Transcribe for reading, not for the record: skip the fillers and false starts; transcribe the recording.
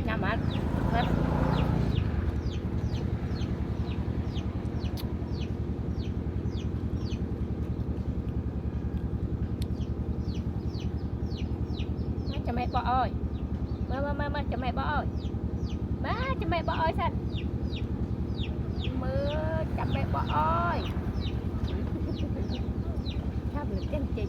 nhà má cho mẹ bỏ ơi mơ cho mẹ bỏ ơi má cho mẹ bỏ ơi sao mơ cho mẹ bỏ ơi sao được chân chị